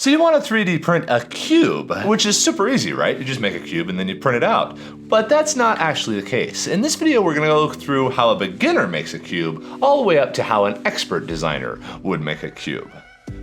So you want to 3D print a cube, which is super easy, right? You just make a cube and then you print it out. But that's not actually the case. In this video, we're going to look through how a beginner makes a cube, all the way up to how an expert designer would make a cube.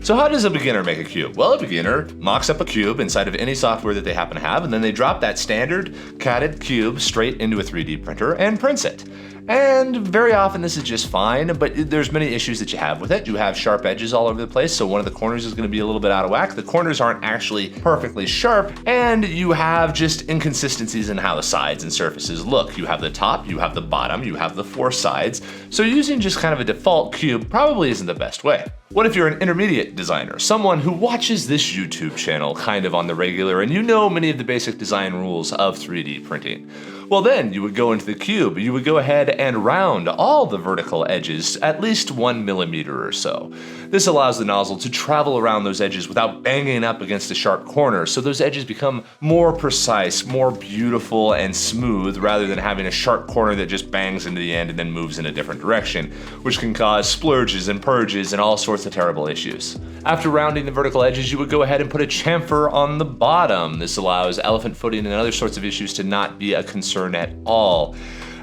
So how does a beginner make a cube? Well, a beginner mocks up a cube inside of any software that they happen to have, and then they drop that standard catted cube straight into a 3D printer and prints it. And very often this is just fine, but there's many issues that you have with it. You have sharp edges all over the place, so one of the corners is going to be a little bit out of whack. The corners aren't actually perfectly sharp, and you have just inconsistencies in how the sides and surfaces look. You have the top, you have the bottom, you have the four sides, so using just kind of a default cube probably isn't the best way. What if you're an intermediate designer, someone who watches this YouTube channel kind of on the regular, and you know many of the basic design rules of 3D printing? Well, then you would go into the cube, you would go ahead and round all the vertical edges at least 1 millimeter or so. This allows the nozzle to travel around those edges without banging up against a sharp corner, so those edges become more precise, more beautiful and smooth, rather than having a sharp corner that just bangs into the end and then moves in a different direction, which can cause splurges and purges and all sorts of terrible issues. After rounding the vertical edges, you would go ahead and put a chamfer on the bottom. This allows elephant footing and other sorts of issues to not be a concern at all.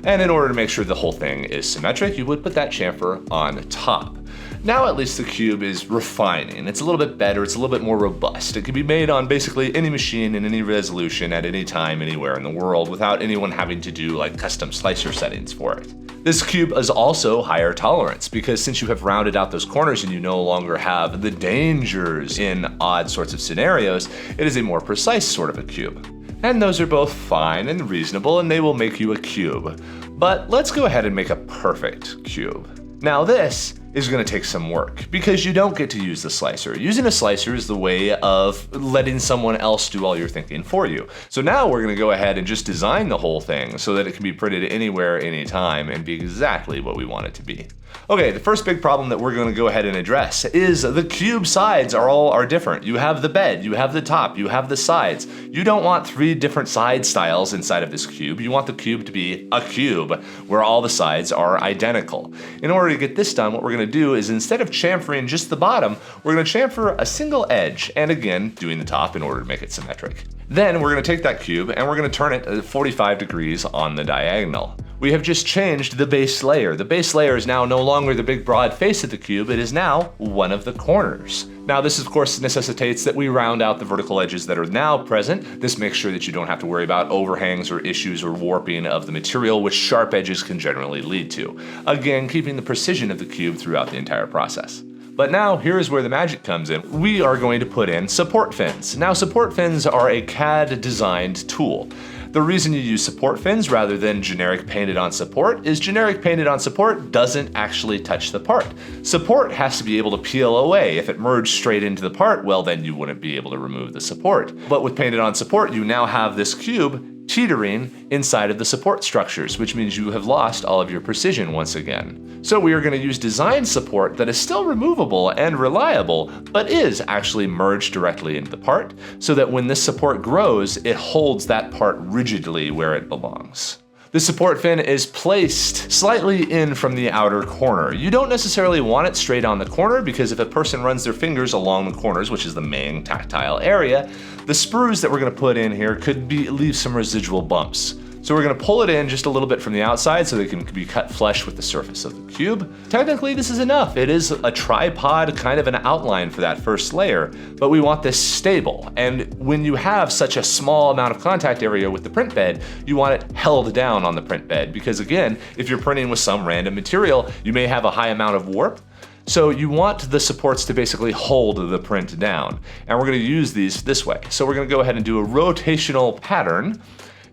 And in order to make sure the whole thing is symmetric, you would put that chamfer on top. Now at least the cube is refining. It's a little bit better, it's a little bit more robust. It can be made on basically any machine in any resolution at any time, anywhere in the world, without anyone having to do like custom slicer settings for it. This cube is also higher tolerance because since you have rounded out those corners and you no longer have the dangers in odd sorts of scenarios, it is a more precise sort of a cube. And those are both fine and reasonable, and they will make you a cube. But let's go ahead and make a perfect cube. Now this is going to take some work because you don't get to use the slicer. Using a slicer is the way of letting someone else do all your thinking for you. So now we're going to go ahead and just design the whole thing so that it can be printed anywhere, anytime, and be exactly what we want it to be. Okay, the first big problem that we're going to go ahead and address is the cube sides are different. You have the bed, you have the top, you have the sides. You don't want 3 different side styles inside of this cube. You want the cube to be a cube where all the sides are identical. In order to get this done, what we're going to do is instead of chamfering just the bottom, we're going to chamfer a single edge, and again, doing the top in order to make it symmetric. Then we're going to take that cube and we're going to turn it at 45 degrees on the diagonal. We have just changed the base layer. The base layer is now no longer the big broad face of the cube, it is now one of the corners. Now this of course necessitates that we round out the vertical edges that are now present. This makes sure that you don't have to worry about overhangs or issues or warping of the material, which sharp edges can generally lead to. Again, keeping the precision of the cube throughout the entire process. But now, here's where the magic comes in. We are going to put in support fins. Now, support fins are a CAD-designed tool. The reason you use support fins rather than generic painted on support is generic painted on support doesn't actually touch the part. Support has to be able to peel away. If it merged straight into the part, well, then you wouldn't be able to remove the support. But with painted on support, you now have this cube teetering inside of the support structures, which means you have lost all of your precision once again. So we are going to use design support that is still removable and reliable, but is actually merged directly into the part, so that when this support grows, it holds that part rigidly where it belongs. The support fin is placed slightly in from the outer corner. You don't necessarily want it straight on the corner because if a person runs their fingers along the corners, which is the main tactile area, the sprues that we're going to put in here could leave some residual bumps. So we're going to pull it in just a little bit from the outside so they can be cut flush with the surface of the cube. Technically this is enough. It is a tripod kind of an outline for that first layer, but we want this stable. And when you have such a small amount of contact area with the print bed, you want it held down on the print bed because again, if you're printing with some random material, you may have a high amount of warp. So you want the supports to basically hold the print down. And we're going to use these this way. So we're going to go ahead and do a rotational pattern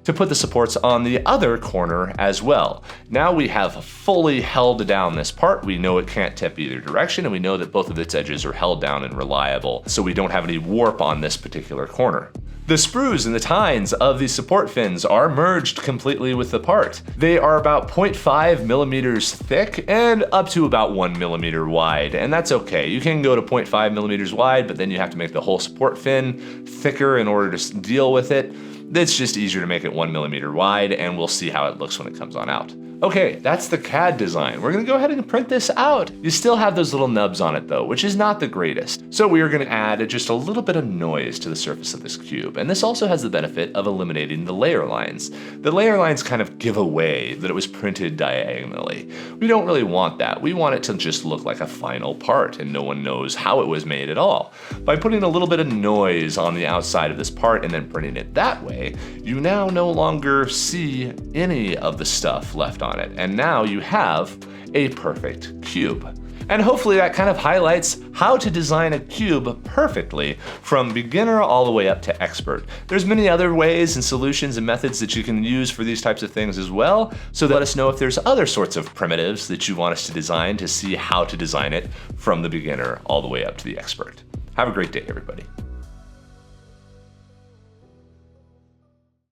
to put the supports on the other corner as well. Now we have fully held down this part. We know it can't tip either direction, and we know that both of its edges are held down and reliable, so we don't have any warp on this particular corner. The sprues and the tines of these support fins are merged completely with the part. They are about 0.5 millimeters thick and up to about 1 millimeter wide, and that's okay. You can go to 0.5 millimeters wide, but then you have to make the whole support fin thicker in order to deal with it. It's just easier to make it 1 millimeter wide, and we'll see how it looks when it comes on out. Okay, that's the CAD design. We're gonna go ahead and print this out. You still have those little nubs on it though, which is not the greatest. So we are gonna add just a little bit of noise to the surface of this cube. And this also has the benefit of eliminating the layer lines. The layer lines kind of give away that it was printed diagonally. We don't really want that. We want it to just look like a final part and no one knows how it was made at all. By putting a little bit of noise on the outside of this part and then printing it that way, you now no longer see any of the stuff left on it, and now you have a perfect cube. And hopefully that kind of highlights how to design a cube perfectly from beginner all the way up to expert. There's many other ways and solutions and methods that you can use for these types of things as well, so let us know if there's other sorts of primitives that you want us to design to see how to design it from the beginner all the way up to the expert. Have a great day, everybody.